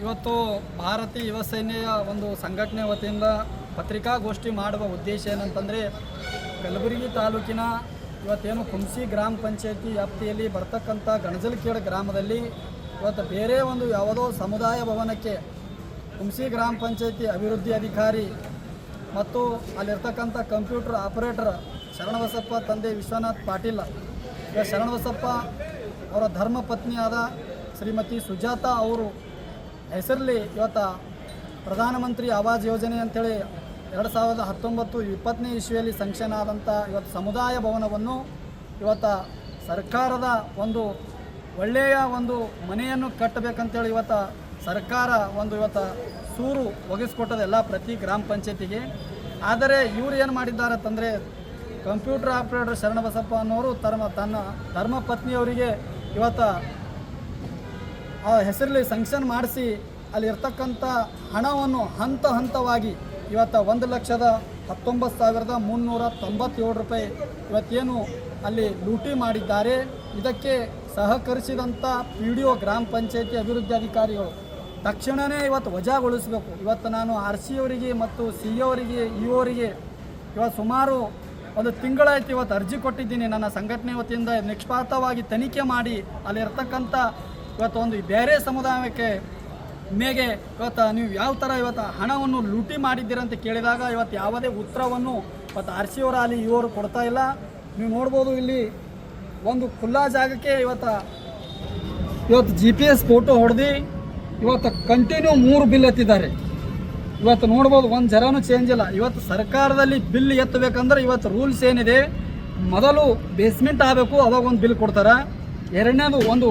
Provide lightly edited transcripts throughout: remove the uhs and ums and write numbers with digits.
ಇವತ್ತು ಭಾರತೀಯ ಯುವ ಸೇನೆಯ ಒಂದು ಸಂಘಟನೆ ವತಿಯಿಂದ ಪತ್ರಿಕಾಗೋಷ್ಠಿ ಮಾಡುವ ಉದ್ದೇಶ ಏನಂತಂದರೆ ಕಲಬುರಗಿ ತಾಲೂಕಿನ ಇವತ್ತೇನು ಕುಂಸಿ ಗ್ರಾಮ ಪಂಚಾಯತಿ ವ್ಯಾಪ್ತಿಯಲ್ಲಿ ಬರ್ತಕ್ಕಂಥ ಗಣಜಲಕೇಡ್ ಗ್ರಾಮದಲ್ಲಿ ಇವತ್ತು ಬೇರೆ ಒಂದು ಯಾವುದೋ ಸಮುದಾಯ ಭವನಕ್ಕೆ ಕುಂಸಿ ಗ್ರಾಮ ಪಂಚಾಯತಿ ಅಭಿವೃದ್ಧಿ ಅಧಿಕಾರಿ ಮತ್ತು ಅಲ್ಲಿರ್ತಕ್ಕಂಥ ಕಂಪ್ಯೂಟರ್ ಆಪರೇಟರ್ ಶರಣಬಸಪ್ಪ ತಂದೆ ವಿಶ್ವನಾಥ್ ಪಾಟೀಲ್ ಈಗ ಶರಣಬಸಪ್ಪ ಅವರ ಧರ್ಮ ಪತ್ನಿಯಾದ ಶ್ರೀಮತಿ ಸುಜಾತಾ ಅವರು ಹೆಸರಲ್ಲಿ ಇವತ್ತು ಪ್ರಧಾನಮಂತ್ರಿ ಆವಾಸ್ ಯೋಜನೆ ಅಂತೇಳಿ 2019-20 ಇಸ್ವಿಯಲ್ಲಿ ಸ್ಯಾಂಕ್ಷನ್ ಆದಂಥ ಇವತ್ತು ಸಮುದಾಯ ಭವನವನ್ನು ಇವತ್ತು ಸರ್ಕಾರದ ಒಂದು ಒಳ್ಳೆಯ ಒಂದು ಮನೆಯನ್ನು ಕಟ್ಟಬೇಕಂತೇಳಿ ಇವತ್ತು ಸರ್ಕಾರ ಒಂದು ಇವತ್ತು ಸೂರು ಒಗೆಸ್ಕೊಟ್ಟದೆಲ್ಲ ಪ್ರತಿ ಗ್ರಾಮ ಪಂಚಾಯತಿಗೆ. ಆದರೆ ಇವರು ಏನು ಮಾಡಿದ್ದಾರೆ ಅಂತಂದರೆ ಕಂಪ್ಯೂಟರ್ ಆಪರೇಟರ್ ಶರಣಬಸಪ್ಪ ಅನ್ನೋರು ತನ್ನ ಧರ್ಮ ಪತ್ನಿಯವರಿಗೆ ಇವತ್ತು ಆ ಹೆಸರಲ್ಲಿ ಸ್ಯಾಂಕ್ಷನ್ ಮಾಡಿಸಿ ಅಲ್ಲಿರ್ತಕ್ಕಂಥ ಹಣವನ್ನು ಹಂತ ಹಂತವಾಗಿ ಇವತ್ತು 1,19,397 ರೂಪಾಯಿ ಇವತ್ತೇನು ಅಲ್ಲಿ ಲೂಟಿ ಮಾಡಿದ್ದಾರೆ. ಇದಕ್ಕೆ ಸಹಕರಿಸಿದಂಥ PDO ಗ್ರಾಮ ಪಂಚಾಯತಿ ಅಭಿವೃದ್ಧಿ ಅಧಿಕಾರಿಗಳು ತಕ್ಷಣವೇ ಇವತ್ತು ವಜಾಗೊಳಿಸಬೇಕು. ಇವತ್ತು ನಾನು RC ಅವರಿಗೆ ಮತ್ತು CO ಅವರಿಗೆ EO ಅವರಿಗೆ ಇವತ್ತು ಸುಮಾರು ಒಂದು ತಿಂಗಳಾಯ್ತು ಇವತ್ತು ಅರ್ಜಿ ಕೊಟ್ಟಿದ್ದೀನಿ. ನನ್ನ ಸಂಘಟನೆ ವತಿಯಿಂದ ನಿಷ್ಪಕ್ಷಪಾತವಾಗಿ ತನಿಖೆ ಮಾಡಿ ಅಲ್ಲಿರ್ತಕ್ಕಂಥ ಇವತ್ತು ಒಂದು ಬೇರೆ ಸಮುದಾಯಕ್ಕೆ ಮೇಗೆ ಇವತ್ತು ನೀವು ಯಾವ ಥರ ಇವತ್ತು ಹಣವನ್ನು ಲೂಟಿ ಮಾಡಿದ್ದೀರಂತ ಕೇಳಿದಾಗ ಇವತ್ತು ಯಾವುದೇ ಉತ್ತರವನ್ನು ಇವತ್ತು RC ಅವರಾಗಲಿ EO ಅವರು ಕೊಡ್ತಾ ಇಲ್ಲ. ನೀವು ನೋಡ್ಬೋದು ಇಲ್ಲಿ ಒಂದು ಖುಲ್ಲಾ ಜಾಗಕ್ಕೆ ಇವತ್ತು GPS ಫೋಟೋ ಹೊಡೆದು ಇವತ್ತು ಕಂಟಿನ್ಯೂ 3 ಬಿಲ್ ಎತ್ತಿದ್ದಾರೆ. ಇವತ್ತು ನೋಡ್ಬೋದು ಒಂದು ಜರಾನೂ ಚೇಂಜ್ ಇಲ್ಲ. ಇವತ್ತು ಸರ್ಕಾರದಲ್ಲಿ ಬಿಲ್ ಎತ್ತಬೇಕಂದ್ರೆ ಇವತ್ತು ರೂಲ್ಸ್ ಏನಿದೆ, ಮೊದಲು ಬೇಸ್ಮೆಂಟ್ ಆಗಬೇಕು, ಅವಾಗ ಒಂದು ಬಿಲ್ ಕೊಡ್ತಾರೆ. ಎರಡನೇದು ಒಂದು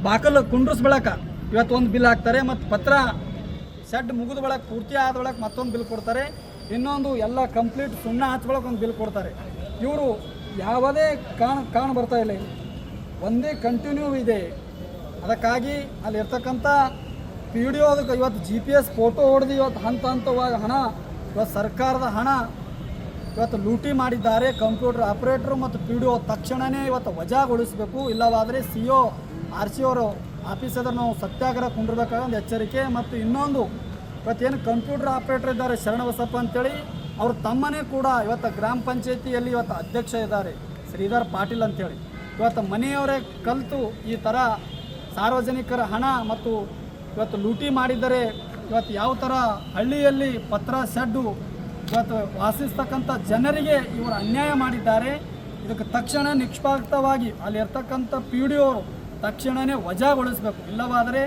ಬಾಕಲು ಕುಂಡ್ರಿಸ್ ಬೆಳಕ ಇವತ್ತು ಒಂದು ಬಿಲ್ ಹಾಕ್ತಾರೆ. ಮತ್ತು ಪತ್ರ ಶೆಡ್ ಮುಗಿದ ಬಳಕ ಪೂರ್ತಿ ಆದ ಬಳಕ ಮತ್ತೊಂದು ಬಿಲ್ ಕೊಡ್ತಾರೆ. ಇನ್ನೊಂದು ಎಲ್ಲ ಕಂಪ್ಲೀಟ್ ಸುಣ್ಣ ಹಚ್ಚಬಳಕ ಒಂದು ಬಿಲ್ ಕೊಡ್ತಾರೆ. ಇವರು ಯಾವುದೇ ಕಾರಣ ಬರ್ತಾ ಇಲ್ಲ, ಒಂದೇ ಕಂಟಿನ್ಯೂ ಇದೆ. ಅದಕ್ಕಾಗಿ ಅಲ್ಲಿರ್ತಕ್ಕಂಥ PDO ಅದಕ್ಕೆ ಇವತ್ತು GPS ಫೋಟೋ ಹೊಡೆದು ಇವತ್ತು ಹಂತ ಹಂತವಾಗಿ ಹಣ ಇವತ್ತು ಸರ್ಕಾರದ ಹಣ ಇವತ್ತು ಲೂಟಿ ಮಾಡಿದ್ದಾರೆ. ಕಂಪ್ಯೂಟರ್ ಆಪರೇಟರು ಮತ್ತು PDO ತಕ್ಷಣವೇ ಇವತ್ತು ವಜಾಗೊಳಿಸಬೇಕು. ಇಲ್ಲವಾದರೆ CO RC ಅವರು ಆಫೀಸಲ್ಲಿ ನಾವು ಸತ್ಯಾಗ್ರಹ ಕುಂಡಿರ್ಬೇಕಾದ ಒಂದು ಎಚ್ಚರಿಕೆ. ಮತ್ತು ಇನ್ನೊಂದು ಇವತ್ತೇನು ಕಂಪ್ಯೂಟರ್ ಆಪರೇಟರ್ ಇದ್ದಾರೆ ಶರಣಬಸಪ್ಪ ಅಂತೇಳಿ, ಅವ್ರ ತಮ್ಮನೇ ಕೂಡ ಇವತ್ತು ಗ್ರಾಮ ಪಂಚಾಯತಿಯಲ್ಲಿ ಇವತ್ತು ಅಧ್ಯಕ್ಷ ಇದ್ದಾರೆ ಶ್ರೀಧರ್ ಪಾಟೀಲ್ ಅಂತೇಳಿ. ಇವತ್ತು ಮನೆಯವರೇ ಕಲಿತು ಈ ಥರ ಸಾರ್ವಜನಿಕರ ಹಣ ಮತ್ತು ಇವತ್ತು ಲೂಟಿ ಮಾಡಿದರೆ ಇವತ್ತು ಯಾವ ಥರ ಹಳ್ಳಿಯಲ್ಲಿ ಪತ್ರ ಶೆಡ್ಡು ಇವತ್ತು ವಾಸಿಸ್ತಕ್ಕಂಥ ಜನರಿಗೆ ಇವರು ಅನ್ಯಾಯ ಮಾಡಿದ್ದಾರೆ. ಇದಕ್ಕೆ ತಕ್ಷಣ ನಿಷ್ಪಕ್ಷಪಾತವಾಗಿ ಅಲ್ಲಿರ್ತಕ್ಕಂಥ PDO ಅವರು ತಕ್ಷಣವೇ ವಜಾಗೊಳಿಸಬೇಕು. ಇಲ್ಲವಾದರೆ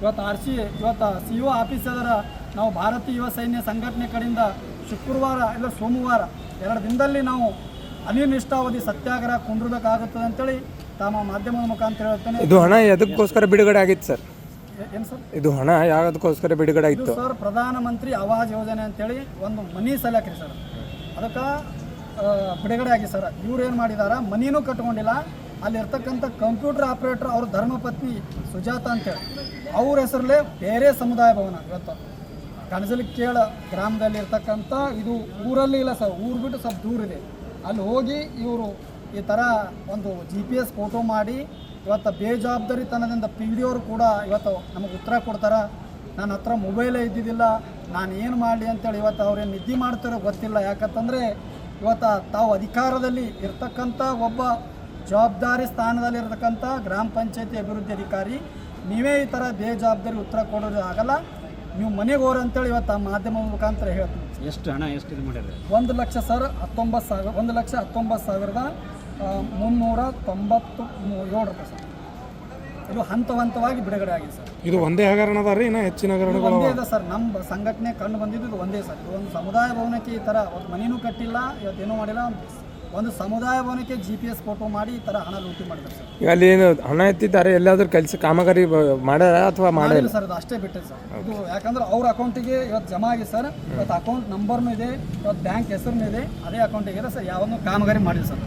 ಇವತ್ತು RC ಇವತ್ತು CO ಆಫೀಸರ ನಾವು ಭಾರತೀಯ ಯುವ ಸೈನ್ಯ ಸಂಘಟನೆ ಕಡೆಯಿಂದ ಶುಕ್ರವಾರ ಇಲ್ಲ ಸೋಮವಾರ 2 ದಿನದಲ್ಲಿ ನಾವು ಅನಿರ್ದಿಷ್ಟಾವಧಿ ಸತ್ಯಾಗ್ರಹ ಕುಂಡಿರಬೇಕಾಗುತ್ತದೆ ಅಂತೇಳಿ ತಮ್ಮ ಮಾಧ್ಯಮದ ಮುಖಾಂತರ ಹೇಳ್ತೇನೆ. ಇದು ಹಣ ಎದಕ್ಕೋಸ್ಕರ ಬಿಡುಗಡೆ ಆಗಿತ್ತು ಸರ್? ಏನು ಸರ್ ಇದು ಹಣ ಯಾವುದಕ್ಕೋಸ್ಕರ ಬಿಡುಗಡೆ ಆಗಿತ್ತು ಸರ್? ಪ್ರಧಾನಮಂತ್ರಿ ಆವಾಸ್ ಯೋಜನೆ ಅಂತೇಳಿ ಒಂದು ಮನಿ ಸಲಕ್ರಿ ಸರ್, ಅದಕ್ಕೆ ಬಿಡುಗಡೆ ಆಗಿ ಸರ್. ಇವ್ರು ಏನು ಮಾಡಿದಾರ, ಮನಿನೂ ಕಟ್ಕೊಂಡಿಲ್ಲ. ಅಲ್ಲಿರ್ತಕ್ಕಂಥ ಕಂಪ್ಯೂಟರ್ ಆಪರೇಟರ್ ಅವ್ರ ಧರ್ಮಪತ್ನಿ ಸುಜಾತಾ ಅಂತೇಳಿ ಅವ್ರ ಹೆಸರಲ್ಲೇ ಬೇರೆ ಸಮುದಾಯ ಭವನ ಇವತ್ತು ಗಣಜಲಕೇಡ್ ಗ್ರಾಮದಲ್ಲಿ ಇರ್ತಕ್ಕಂಥ, ಇದು ಊರಲ್ಲಿ ಇಲ್ಲ ಸರ್, ಊರು ಬಿಟ್ಟು ಸ್ವಲ್ಪ ದೂರ ಇದೆ. ಅಲ್ಲಿ ಹೋಗಿ ಇವರು ಈ ಥರ ಒಂದು GPS ಫೋಟೋ ಮಾಡಿ ಇವತ್ತು ಬೇಜವಾಬ್ದಾರಿತನದಿಂದ PDO ಅವರು ಕೂಡ ಇವತ್ತು ನಮಗೆ ಉತ್ತರ ಕೊಡ್ತಾರೆ. ನನ್ನ ಹತ್ರ ಮೊಬೈಲೇ ಇದ್ದಿದ್ದಿಲ್ಲ, ನಾನು ಏನು ಮಾಡಲಿ ಅಂತೇಳಿ ಇವತ್ತು ಅವ್ರೇನು ನಿದ್ದೆ ಮಾಡ್ತಾರೋ ಗೊತ್ತಿಲ್ಲ. ಯಾಕಂತಂದರೆ ಇವತ್ತು ತಾವು ಅಧಿಕಾರದಲ್ಲಿ ಇರ್ತಕ್ಕಂಥ ಒಬ್ಬ ಜವಾಬ್ದಾರಿ ಸ್ಥಾನದಲ್ಲಿರ್ತಕ್ಕಂಥ ಗ್ರಾಮ ಪಂಚಾಯತಿ ಅಭಿವೃದ್ಧಿ ಅಧಿಕಾರಿ ನೀವೇ ಈ ಥರ ಬೇಜವಾಬ್ದಾರಿ ಉತ್ತರ ಕೊಡೋದು ಆಗಲ್ಲ. ನೀವು ಮನೆಗೆ ಹೋಗ್ರಿ ಅಂತೇಳಿ ಇವತ್ತು ಮಾಧ್ಯಮ ಮುಖಾಂತರ ಹೇಳ್ತೀನಿ. ಎಷ್ಟು ಹಣ ಎಷ್ಟು ಇದು ಮಾಡಿದ್ರೆ? 1 ಲಕ್ಷ ಸರ್, 1,19,397 ರೂಪಾಯಿ ಸರ್. ಇದು ಹಂತವಾಗಿ ಬಿಡುಗಡೆ ಆಗಿದೆ ಸರ್. ಇದು ಒಂದೇ ಹಗರಣ ಅದ ರೀ, ಇನ್ನೂ ಹೆಚ್ಚಿನ ಹಗರಣಗಳು ಒಂದೇ ಇದೆ ಸರ್. ನಮ್ಮ ಸಂಘಟನೆ ಕಂಡು ಬಂದಿದ್ದು ಇದು ಒಂದೇ ಸರ್. ಇದು ಒಂದು ಸಮುದಾಯ ಭವನಕ್ಕೆ ಈ ಥರ ಒಂದು ಮನೆಯೂ ಕಟ್ಟಿಲ್ಲ, ಇವತ್ತೇನೂ ಮಾಡಿಲ್ಲ. ಒಂದು ಸಮುದಾಯ ಭವನಕ್ಕೆ GPS ಫೋಟೋ ಮಾಡಿ ಈ ಥರ ಹಣ ಲೂಟಿ ಮಾಡಿದ್ದಾರೆ ಸರ್. ಈಗ ಅಲ್ಲಿ ಏನು ಹಣ ಎತ್ತಿದ್ದಾರೆ, ಎಲ್ಲಾದ್ರೂ ಕೆಲಸ ಕಾಮಗಾರಿ ಮಾಡ್ಯಾರ ಅಥವಾ ಮಾಡಿಲ್ಲ ಸರ್? ಅದು ಅಷ್ಟೇ ಬಿಟ್ಟಿದೆ ಸರ್. ಇದು ಯಾಕಂದ್ರೆ ಅವ್ರ ಅಕೌಂಟಿಗೆ ಇವತ್ತು ಜಮಾ ಆಗಿದೆ ಸರ್. ಇವತ್ತು ಅಕೌಂಟ್ ನಂಬರ್ನೂ ಇದೆ, ಇವತ್ತು ಬ್ಯಾಂಕ್ ಹೆಸರು ಇದೆ, ಅದೇ ಅಕೌಂಟಿಗೆ ಇದೆ ಸರ್. ಯಾವನ್ನೂ ಕಾಮಗಾರಿ ಮಾಡಿಲ್ಲ ಸರ್.